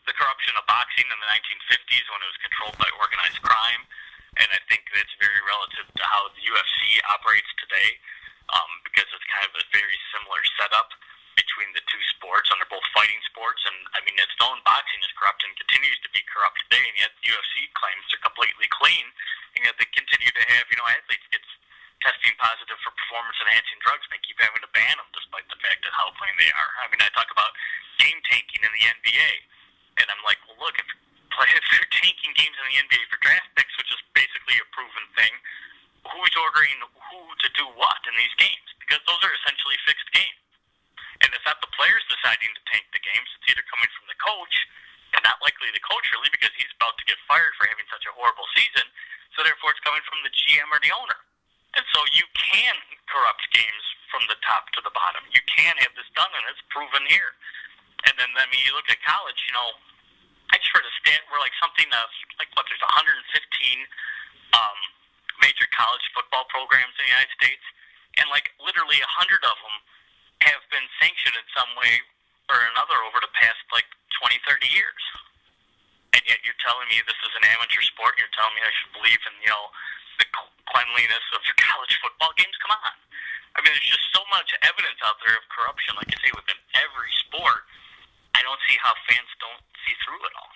the corruption of boxing in the 1950s when it was controlled by organized crime, and I think that's very relative to how the UFC operates today, because it's kind of a very similar setup between the two sports, and they're both fighting sports. And I mean, it's known boxing is corrupt and continues to be corrupt today, and yet the UFC claims they're completely clean, and yet they continue to have, athletes get testing positive for performance-enhancing drugs, and they keep having to ban them despite the fact that how clean they are. I mean, I talk about game tanking in the NBA, and I'm like, well, look, if they're tanking games in the NBA for draft picks, which is basically a proven thing, who's ordering who to do what in these games? Because those are essentially fixed games. And it's not the players deciding to tank the games. It's either coming from the coach, and not likely the coach really, because he's about to get fired for having such a horrible season. So therefore it's coming from the GM or the owner. And so you can corrupt games from the top to the bottom. You can have this done, and it's proven here. And then, I mean, you look at college, I just heard a stat where there's 115 major college football programs in the United States, and literally 100 of them have been sanctioned in some way or another over the past 20, 30 years. And yet you're telling me this is an amateur sport, and you're telling me I should believe in, the cleanliness of college football games? Come on. I mean, there's just so much evidence out there of corruption, like I say, within every sport. I don't see how fans don't see through it all.